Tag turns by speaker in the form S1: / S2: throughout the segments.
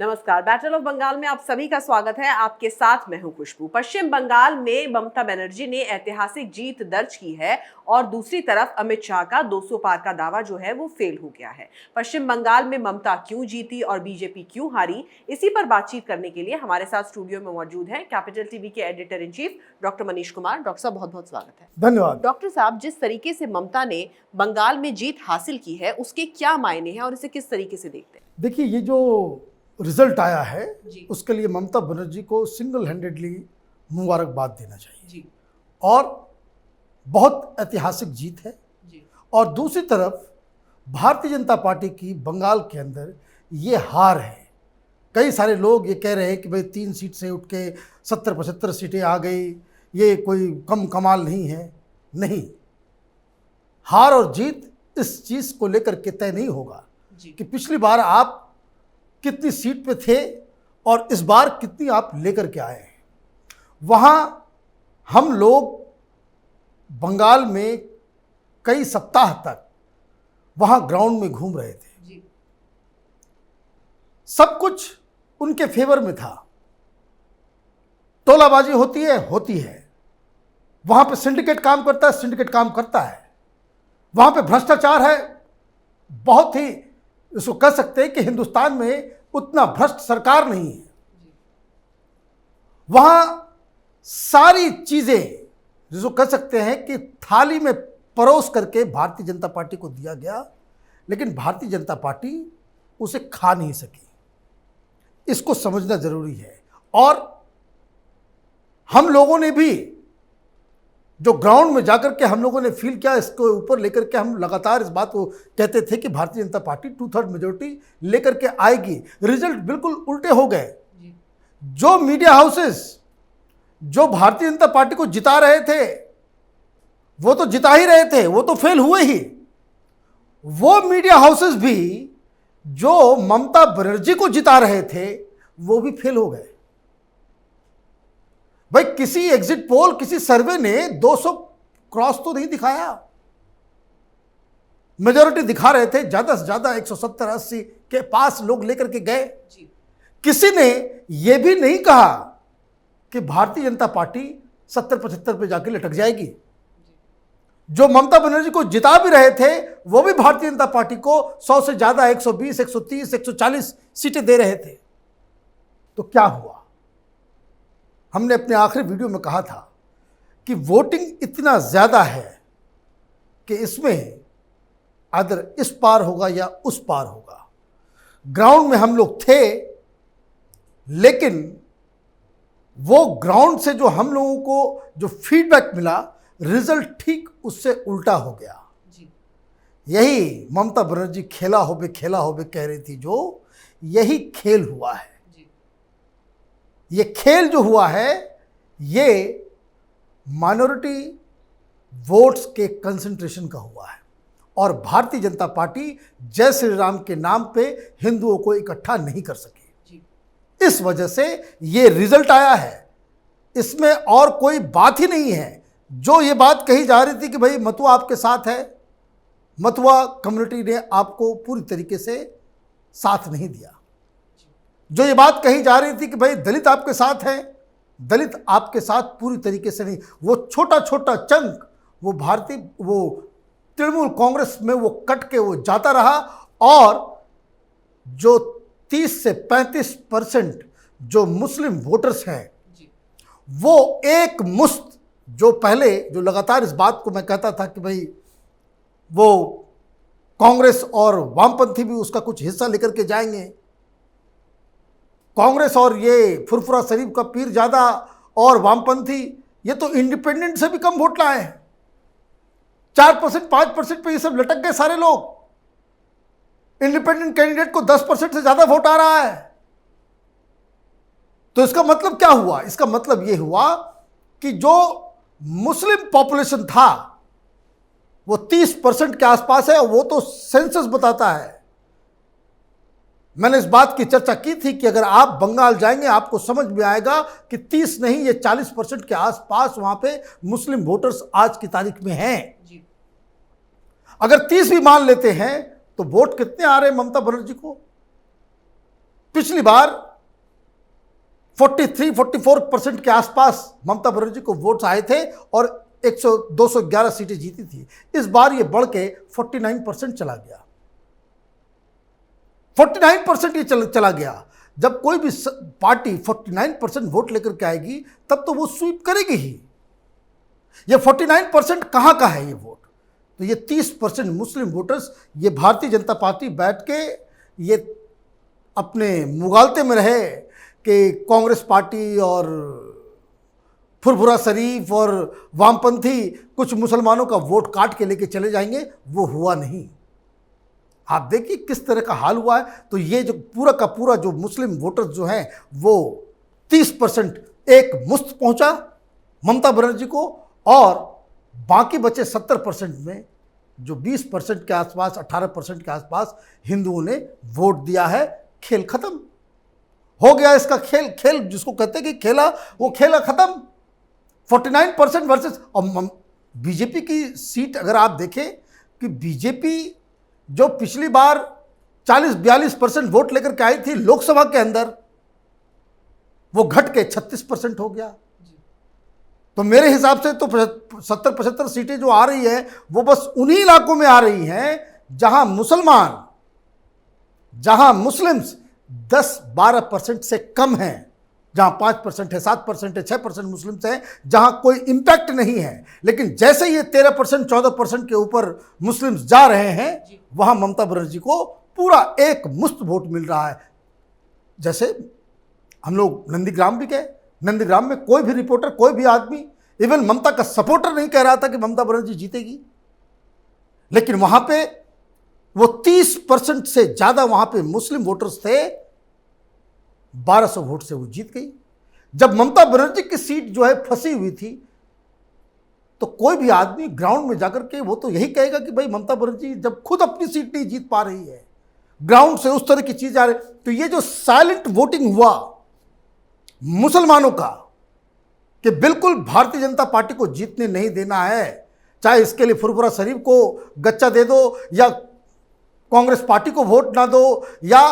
S1: नमस्कार। Battle of Bengal में आप सभी का स्वागत है। आपके साथ मैं हूं खुशबू। पश्चिम बंगाल में ममता बनर्जी ने ऐतिहासिक जीत दर्ज की है और दूसरी तरफ अमित शाह का 200 पार का दावा जो है वो फेल हो गया है। पश्चिम बंगाल में ममता क्यों जीती और बीजेपी क्यों हारी, इसी पर बातचीत करने के लिए हमारे साथ स्टूडियो में मौजूद है कैपिटल टीवी के editor in chief doctor Manish Kumar. Doctor साहब बहुत बहुत स्वागत है।
S2: धन्यवाद।
S1: डॉक्टर साहब, जिस तरीके से ममता ने बंगाल में जीत हासिल की है उसके क्या मायने हैं और इसे किस तरीके से देखते हैं?
S2: देखिए, ये जो रिजल्ट आया है उसके लिए ममता बनर्जी को सिंगल हैंडेडली मुबारकबाद देना चाहिए
S1: जी।
S2: और बहुत ऐतिहासिक जीत है
S1: जी।
S2: और दूसरी तरफ भारतीय जनता पार्टी की बंगाल के अंदर ये हार है। कई सारे लोग ये कह रहे हैं कि भाई 3 सीट से उठ के 70-75 सीटें आ गई, ये कोई कम कमाल नहीं है। नहीं, हार और जीत इस चीज़ को लेकर के तय नहीं होगा कि पिछली बार आप कितनी सीट पे थे और इस बार कितनी आप लेकर के आए हैं। वहाँ हम लोग बंगाल में कई सप्ताह तक वहाँ ग्राउंड में घूम रहे थे
S1: जी।
S2: सब कुछ उनके फेवर में था। टोलाबाजी होती है। वहाँ पे सिंडिकेट काम करता है, सिंडिकेट काम करता है। वहाँ पे भ्रष्टाचार है, बहुत ही, इसको कह सकते हैं कि हिंदुस्तान में उतना भ्रष्ट सरकार नहीं है। वहां सारी चीजें जिसको कह सकते हैं कि थाली में परोस करके भारतीय जनता पार्टी को दिया गया, लेकिन भारतीय जनता पार्टी उसे खा नहीं सकी। इसको समझना जरूरी है। और हम लोगों ने भी जो ग्राउंड में जाकर के हम लोगों ने फील किया, इसको ऊपर लेकर के हम लगातार इस बात को कहते थे कि भारतीय जनता पार्टी 2/3 मेजोरिटी लेकर के आएगी। रिजल्ट बिल्कुल उल्टे हो गए। जो मीडिया हाउसेस जो भारतीय जनता पार्टी को जिता रहे थे वो तो जिता ही रहे थे, वो तो फेल हुए ही। वो मीडिया हाउसेस भी जो ममता बनर्जी को जिता रहे थे वो भी फेल हो गए। भाई, किसी एग्जिट पोल, किसी सर्वे ने 200 क्रॉस तो नहीं दिखाया। मेजॉरिटी दिखा रहे थे, ज्यादा से ज्यादा 170-80 के पास लोग लेकर के गए। किसी ने यह भी नहीं कहा कि भारतीय जनता पार्टी 70-75 पे जाके लटक जाएगी। जो ममता बनर्जी को जिता भी रहे थे वो भी भारतीय जनता पार्टी को 100 से ज्यादा 120, 130, 140 सीटें दे रहे थे। तो क्या हुआ? हमने अपने आखिरी वीडियो में कहा था कि वोटिंग इतना ज़्यादा है कि इसमें अदर इस पार होगा या उस पार होगा। ग्राउंड में हम लोग थे, लेकिन वो ग्राउंड से जो हम लोगों को जो फीडबैक मिला, रिजल्ट ठीक उससे उल्टा हो गया जी। यही ममता बनर्जी खेला होबे कह रही थी, जो यही खेल हुआ है। ये खेल जो हुआ है ये माइनॉरिटी वोट्स के कंसंट्रेशन का हुआ है और भारतीय जनता पार्टी जय श्री राम के नाम पे हिंदुओं को इकट्ठा नहीं कर सकी। इस वजह से ये रिजल्ट आया है। इसमें और कोई बात ही नहीं है। जो ये बात कही जा रही थी कि भाई मतुआ आपके साथ है, मतुआ कम्युनिटी ने आपको पूरी तरीके से साथ नहीं दिया। जो ये बात कही जा रही थी कि भाई दलित आपके साथ हैं, दलित आपके साथ पूरी तरीके से नहीं। वो छोटा छोटा चंक वो तृणमूल कांग्रेस में वो कट के वो जाता रहा और जो 30 से 35% जो मुस्लिम वोटर्स हैं वो एक मुश्त, जो पहले जो लगातार इस बात को मैं कहता था कि भाई वो कांग्रेस और वामपंथी भी उसका कुछ हिस्सा लेकर के जाएंगे, कांग्रेस और ये फुरफुरा शरीफ का पीरजादा और वामपंथी ये तो इंडिपेंडेंट से भी कम वोट लाए हैं। 4%, 5% पे ये सब लटक गए सारे लोग। इंडिपेंडेंट कैंडिडेट को 10% से ज्यादा वोट आ रहा है। तो इसका मतलब क्या हुआ? इसका मतलब ये हुआ कि जो मुस्लिम पॉपुलेशन था वो 30% के आसपास है। वो तो सेंसस बताता है। मैंने इस बात की चर्चा की थी कि अगर आप बंगाल जाएंगे आपको समझ में आएगा कि 30 नहीं, ये 40% के आसपास वहां पे मुस्लिम वोटर्स आज की तारीख में हैं। अगर 30 भी मान लेते हैं तो वोट कितने आ रहे हैं ममता बनर्जी को? पिछली बार 43-44% के आसपास ममता बनर्जी को वोट्स आए थे और 211 सीटें जीती थी। इस बार ये बढ़ के 49% चला गया। 49% ये चला गया। जब कोई भी पार्टी 49% वोट लेकर के आएगी तब तो वो स्वीप करेगी ही। ये 49% कहाँ का है ये वोट? तो ये 30% मुस्लिम वोटर्स, ये भारतीय जनता पार्टी बैठ के ये अपने मुगालते में रहे कि कांग्रेस पार्टी और फुरफुरा शरीफ और वामपंथी कुछ मुसलमानों का वोट काट के लेके चले जाएंगे, वो हुआ नहीं। आप देखिए किस तरह का हाल हुआ है। तो ये जो पूरा का पूरा जो मुस्लिम वोटर्स जो हैं वो 30% एक मुश्त पहुंचा ममता बनर्जी को, और बाकी बचे 70% में जो 20% के आसपास, 18% के आसपास हिंदुओं ने वोट दिया है। खेल खत्म हो गया इसका। खेल जिसको कहते हैं कि खेला, वो खेला खत्म। 49% वर्सेस, और बीजेपी की सीट अगर आप देखें कि बीजेपी जो पिछली बार 40-42% वोट लेकर के आई थी लोकसभा के अंदर, वो घट के 36% हो गया। तो मेरे हिसाब से तो 70-75 सीटें जो आ रही है वो बस उन्हीं इलाकों में आ रही हैं जहां मुस्लिम्स 10-12% से कम हैं, जहां 5% है, 7% है, 6% मुस्लिम्स हैं, जहां कोई इंपैक्ट नहीं है। लेकिन जैसे ये 13%, 14% के ऊपर मुस्लिम्स जा रहे हैं, वहां ममता बनर्जी को पूरा एक मुश्त वोट मिल रहा है। जैसे हम लोग नंदीग्राम भी गए, नंदीग्राम में कोई भी रिपोर्टर, कोई भी आदमी, इवन ममता का सपोर्टर नहीं कह रहा था कि ममता बनर्जी जीतेगी, लेकिन वहां पे वो 30% से ज्यादा वहां पे मुस्लिम वोटर्स थे, 1200 वोट से वो जीत गई। जब ममता बनर्जी की सीट जो है फंसी हुई थी, तो कोई भी आदमी ग्राउंड में जाकर के वो तो यही कहेगा कि भाई ममता बनर्जी जब खुद अपनी सीट नहीं जीत पा रही है, ग्राउंड से उस तरह की चीज आ रही, तो ये जो साइलेंट वोटिंग हुआ मुसलमानों का कि बिल्कुल भारतीय जनता पार्टी को जीतने नहीं देना है, चाहे इसके लिए फुरफुरा शरीफ को गच्चा दे दो या कांग्रेस पार्टी को वोट ना दो, या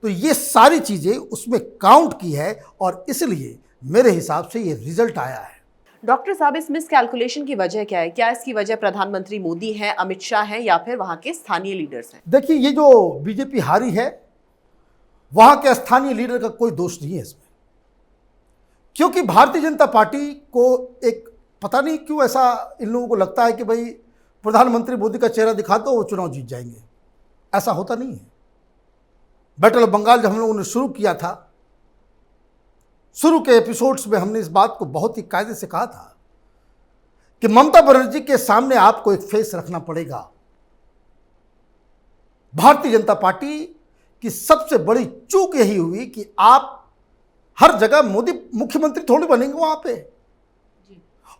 S2: तो ये सारी चीजें उसमें काउंट की है, और इसलिए मेरे हिसाब से ये रिजल्ट आया है।
S1: डॉक्टर साहब, इस मिस कैलकुलेशन की वजह क्या है? क्या इसकी वजह प्रधानमंत्री मोदी हैं, अमित शाह हैं, या फिर वहां के स्थानीय लीडर्स हैं?
S2: देखिए, ये जो बीजेपी हारी है, वहां के स्थानीय लीडर का कोई दोष नहीं है इसमें, क्योंकि भारतीय जनता पार्टी को एक पता नहीं क्यों ऐसा इन लोगों को लगता है कि भाई प्रधानमंत्री मोदी का चेहरा दिखा दो वो चुनाव जीत जाएंगे। ऐसा होता नहीं है। बैटल ऑफ बंगाल जब हम लोगों ने शुरू किया था, शुरू के एपिसोड्स में हमने इस बात को बहुत ही कायदे से कहा था कि ममता बनर्जी के सामने आपको एक फेस रखना पड़ेगा। भारतीय जनता पार्टी की सबसे बड़ी चूक यही हुई कि आप हर जगह मोदी मुख्यमंत्री थोड़ी बनेंगे वहां पे,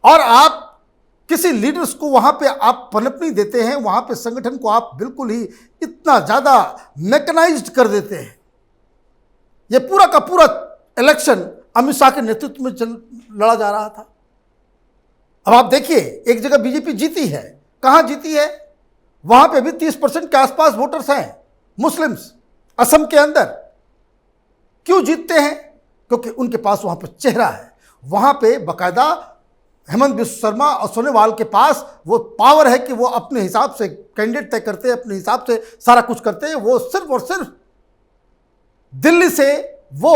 S2: और आप किसी लीडर्स को वहां पे आप पनप नहीं देते हैं, वहां पे संगठन को आप बिल्कुल ही इतना ज्यादा मैकेनाइज्ड कर देते हैं। ये पूरा का पूरा इलेक्शन अमित शाह के नेतृत्व में लड़ा जा रहा था। अब आप देखिए, एक जगह बीजेपी जीती है, कहां जीती है? वहां पे भी 30% के आसपास वोटर्स हैं मुस्लिम्स, असम के अंदर। क्यों जीतते हैं? क्योंकि उनके पास वहां पर चेहरा है, वहां पे बाकायदा हेमंत बिस्व शर्मा और सोनोवाल के पास वो पावर है कि वो अपने हिसाब से कैंडिडेट तय करते हैं, अपने हिसाब से सारा कुछ करते हैं। वो सिर्फ और सिर्फ दिल्ली से वो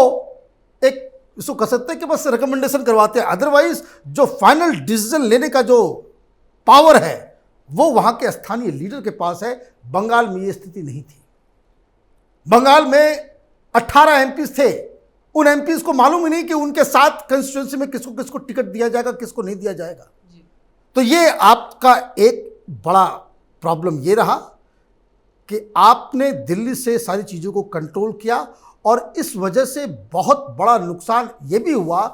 S2: एक इसको कह सकते हैं कि बस रिकमेंडेशन करवाते हैं, अदरवाइज जो फाइनल डिसीजन लेने का जो पावर है वो वहां के स्थानीय लीडर के पास है। बंगाल में ये स्थिति नहीं थी। बंगाल में 18 एमपीज थे, उन एमपीज को मालूम ही नहीं कि उनके साथ कंस्टिट्यूएंसी में किसको किसको टिकट दिया जाएगा, किसको नहीं दिया जाएगा। तो ये आपका एक बड़ा प्रॉब्लम ये रहा कि आपने दिल्ली से सारी चीज़ों को कंट्रोल किया, और इस वजह से बहुत बड़ा नुकसान ये भी हुआ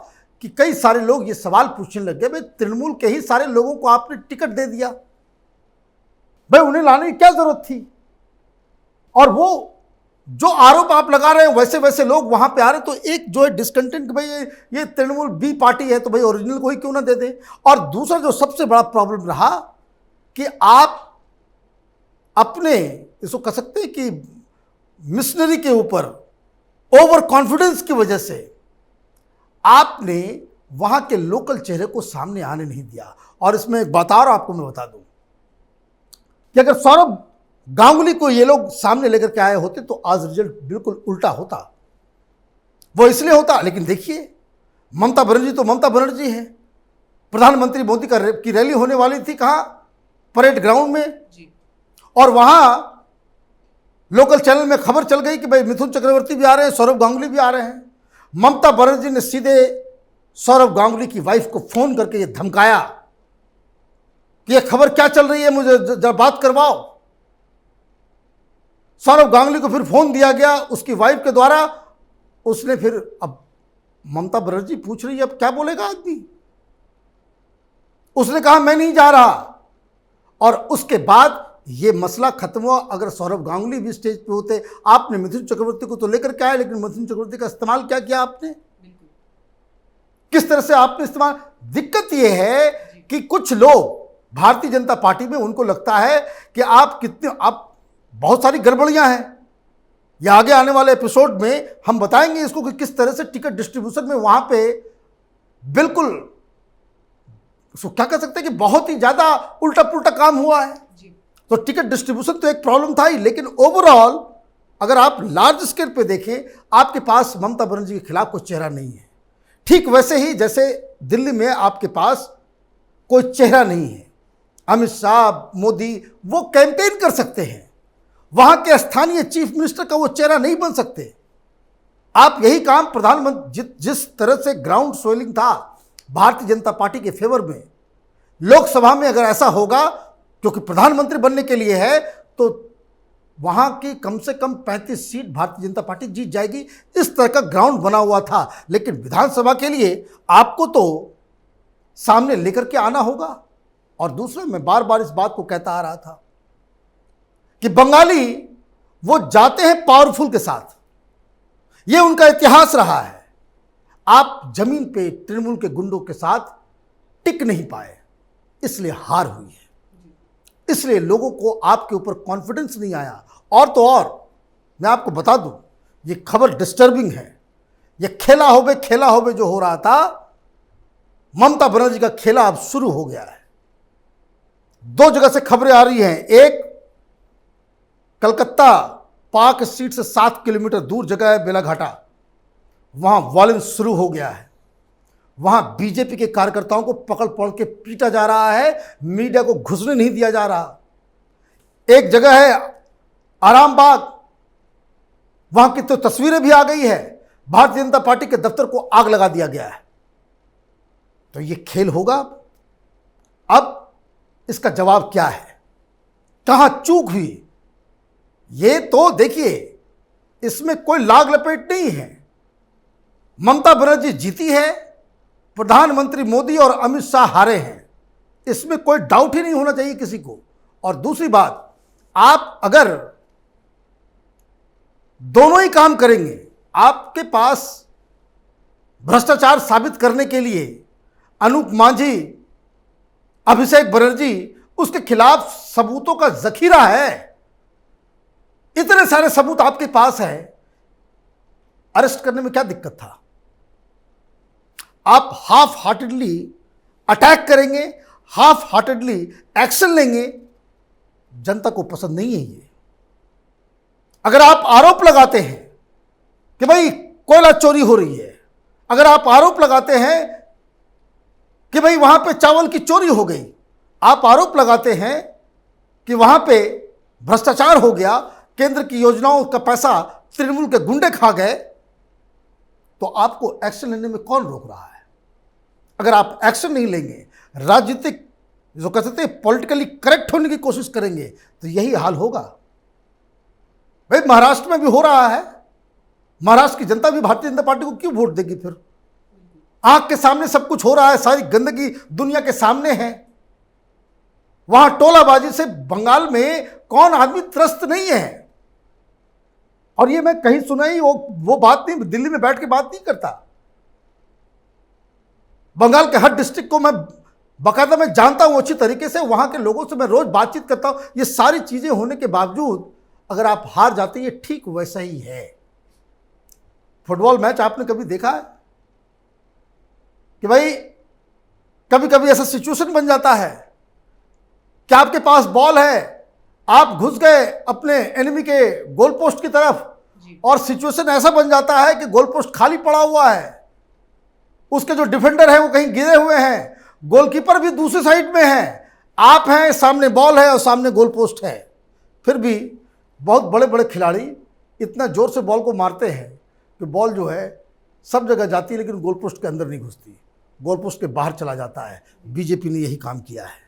S2: कि कई सारे लोग ये सवाल पूछने लगे, भाई तृणमूल के ही सारे लोगों को आपने टिकट दे दिया, भाई उन्हें लाने की क्या जरूरत थी? और वो जो आरोप आप लगा रहे हैं वैसे वैसे लोग वहां पे आ रहे, तो एक जो है डिस्कंटेंट, भाई ये तृणमूल बी पार्टी है तो भाई ओरिजिनल को ही क्यों ना दे दे। और दूसरा जो सबसे बड़ा प्रॉब्लम रहा कि आप अपने इसको कह सकते हैं कि मिशनरी के ऊपर ओवर कॉन्फिडेंस की वजह से आपने वहां के लोकल चेहरे को सामने आने नहीं दिया। और इसमें एक बात और आपको मैं बता दूं कि अगर सौरभ गांगुली को ये लोग सामने लेकर के आए होते तो आज रिजल्ट बिल्कुल उल्टा होता। वो इसलिए होता, लेकिन देखिए ममता बनर्जी तो ममता बनर्जी है। प्रधानमंत्री मोदी की रैली होने वाली थी कहाँ? परेड ग्राउंड में जी। और वहां लोकल चैनल में खबर चल गई कि भाई मिथुन चक्रवर्ती भी आ रहे हैं, सौरभ गांगुली भी आ रहे हैं। ममता बनर्जी ने सीधे सौरभ गांगुली की वाइफ को फोन करके ये धमकाया कि ये खबर क्या चल रही है, मुझे जरा बात करवाओ। सौरभ गांगुली को फिर फोन दिया गया उसकी वाइफ के द्वारा। उसने फिर, अब ममता बनर्जी पूछ रही है अब क्या बोलेगा आदमी। उसने कहा मैं नहीं जा रहा। और उसके बाद ये मसला खत्म हुआ। अगर सौरभ गांगुली भी स्टेज पे होते, आपने मिथुन चक्रवर्ती को तो लेकर के आए, लेकिन मिथुन चक्रवर्ती का इस्तेमाल क्या किया आपने? किस तरह से आपने इस्तेमाल? दिक्कत यह है कि कुछ लोग भारतीय जनता पार्टी में, उनको लगता है कि आप बहुत सारी गड़बड़ियां हैं। या आगे आने वाले एपिसोड में हम बताएंगे इसको कि किस तरह से टिकट डिस्ट्रीब्यूशन में वहां पे बिल्कुल उसको क्या कह सकते हैं कि बहुत ही ज्यादा उल्टा पुल्टा काम हुआ है जी। तो टिकट डिस्ट्रीब्यूशन तो एक प्रॉब्लम था ही, लेकिन ओवरऑल अगर आप लार्ज स्केल पे देखें, आपके पास ममता बनर्जी के खिलाफ कोई चेहरा नहीं है। ठीक वैसे ही जैसे दिल्ली में आपके पास कोई चेहरा नहीं है। अमित शाह, मोदी वो कैंपेन कर सकते हैं, वहां के स्थानीय चीफ मिनिस्टर का वो चेहरा नहीं बन सकते। आप यही काम प्रधानमंत्री, जिस तरह से ग्राउंड स्वेलिंग था भारतीय जनता पार्टी के फेवर में, लोकसभा में अगर ऐसा होगा, क्योंकि प्रधानमंत्री बनने के लिए है, तो वहां की कम से कम 35 सीट भारतीय जनता पार्टी जीत जाएगी। इस तरह का ग्राउंड बना हुआ था। लेकिन विधानसभा के लिए आपको तो सामने लेकर के आना होगा। और दूसरा, मैं बार बार इस बात को कहता आ रहा था कि बंगाली वो जाते हैं पावरफुल के साथ, ये उनका इतिहास रहा है। आप जमीन पे तृणमूल के गुंडों के साथ टिक नहीं पाए, इसलिए हार हुई है। इसलिए लोगों को आपके ऊपर कॉन्फिडेंस नहीं आया। और तो और मैं आपको बता दूं, ये खबर डिस्टर्बिंग है। ये खेला होबे जो हो रहा था, ममता बनर्जी का खेला अब शुरू हो गया है। दो जगह से खबरें आ रही हैं। एक, कलकत्ता पाक सीट से 7 किलोमीटर दूर जगह है बेलाघाटा, वहां वॉयलेंस शुरू हो गया है। वहां बीजेपी के कार्यकर्ताओं को पकड़ पकड़ के पीटा जा रहा है, मीडिया को घुसने नहीं दिया जा रहा। एक जगह है आरामबाग, वहां की तो तस्वीरें भी आ गई है, भारतीय जनता पार्टी के दफ्तर को आग लगा दिया गया है। तो ये खेल होगा। अब इसका जवाब क्या है, कहां चूक हुई? ये तो देखिए, इसमें कोई लाग लपेट नहीं है। ममता बनर्जी जीती है, प्रधानमंत्री मोदी और अमित शाह हारे हैं, इसमें कोई डाउट ही नहीं होना चाहिए किसी को। और दूसरी बात, आप अगर दोनों ही काम करेंगे, आपके पास भ्रष्टाचार साबित करने के लिए अनूप मांझी, अभिषेक बनर्जी, उसके खिलाफ सबूतों का जखीरा है। इतने सारे सबूत आपके पास है, अरेस्ट करने में क्या दिक्कत था? आप हाफ हार्टेडली अटैक करेंगे, हाफ हार्टेडली एक्शन लेंगे, जनता को पसंद नहीं है ये। अगर आप आरोप लगाते हैं कि भाई कोयला चोरी हो रही है, अगर आप आरोप लगाते हैं कि भाई वहां पे चावल की चोरी हो गई, आप आरोप लगाते हैं कि वहां पे भ्रष्टाचार हो गया, केंद्र की योजनाओं का पैसा तृणमूल के गुंडे खा गए, तो आपको एक्शन लेने में कौन रोक रहा है? अगर आप एक्शन नहीं लेंगे, राजनीतिक जो कह सकते हैं पॉलिटिकली करेक्ट होने की कोशिश करेंगे, तो यही हाल होगा। भाई महाराष्ट्र में भी हो रहा है। महाराष्ट्र की जनता भी भारतीय जनता पार्टी को क्यों वोट देगी? फिर आंख के सामने सब कुछ हो रहा है, सारी गंदगी दुनिया के सामने है। वहां टोलाबाजी से बंगाल में कौन आदमी त्रस्त नहीं है? और ये मैं कहीं सुना ही वो बात नहीं, दिल्ली में बैठ के बात नहीं करता। बंगाल के हर डिस्ट्रिक्ट को मैं बाकायदा मैं जानता हूं अच्छी तरीके से, वहां के लोगों से मैं रोज बातचीत करता हूं। ये सारी चीजें होने के बावजूद अगर आप हार जाते हैं, ये ठीक वैसा ही है। फुटबॉल मैच आपने कभी देखा है कि भाई कभी कभी ऐसा सिचुएशन बन जाता है कि आपके पास बॉल है, आप घुस गए अपने एनिमी के गोल पोस्ट की तरफ और सिचुएशन ऐसा बन जाता है कि गोल पोस्ट खाली पड़ा हुआ है, उसके जो डिफेंडर हैं वो कहीं गिरे हुए हैं, गोलकीपर भी दूसरी साइड में है, आप हैं, सामने बॉल है और सामने गोल पोस्ट है। फिर भी बहुत बड़े बड़े खिलाड़ी इतना जोर से बॉल को मारते हैं कि बॉल जो है सब जगह जाती है लेकिन गोल पोस्ट के अंदर नहीं घुसती, गोल पोस्ट के बाहर चला जाता है। बीजेपी ने यही काम किया है,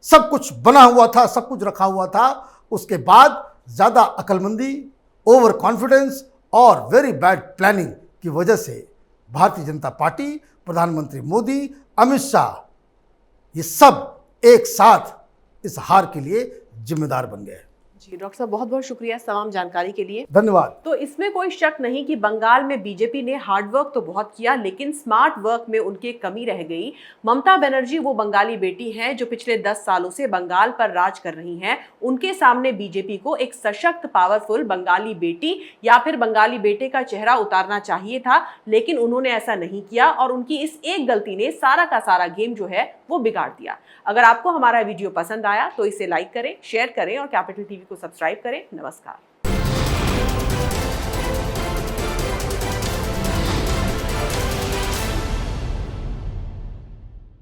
S2: सब कुछ बना हुआ था, सब कुछ रखा हुआ था, उसके बाद ज़्यादा अक्लमंदी, ओवर कॉन्फिडेंस और वेरी बैड प्लानिंग की वजह से भारतीय जनता पार्टी, प्रधानमंत्री मोदी, अमित शाह, ये सब एक साथ इस हार के लिए जिम्मेदार बन गए।
S1: जी डॉक्टर साहब, बहुत बहुत शुक्रिया तमाम जानकारी के लिए।
S2: धन्यवाद।
S1: तो इसमें कोई शक नहीं कि बंगाल में बीजेपी ने हार्ड वर्क तो बहुत किया लेकिन स्मार्ट वर्क में उनकी कमी रह गई। ममता बनर्जी वो बंगाली बेटी हैं जो पिछले 10 सालों से बंगाल पर राज कर रही हैं। उनके सामने बीजेपी को एक सशक्त, पावरफुल बंगाली बेटी या फिर बंगाली बेटे का चेहरा उतारना चाहिए था, लेकिन उन्होंने ऐसा नहीं किया और उनकी इस एक गलती ने सारा का सारा गेम जो है वो बिगाड़ दिया। अगर आपको हमारा वीडियो पसंद आया तो इसे लाइक करें, शेयर करें और कैपिटल टीवी को सब्सक्राइब करें। नमस्कार।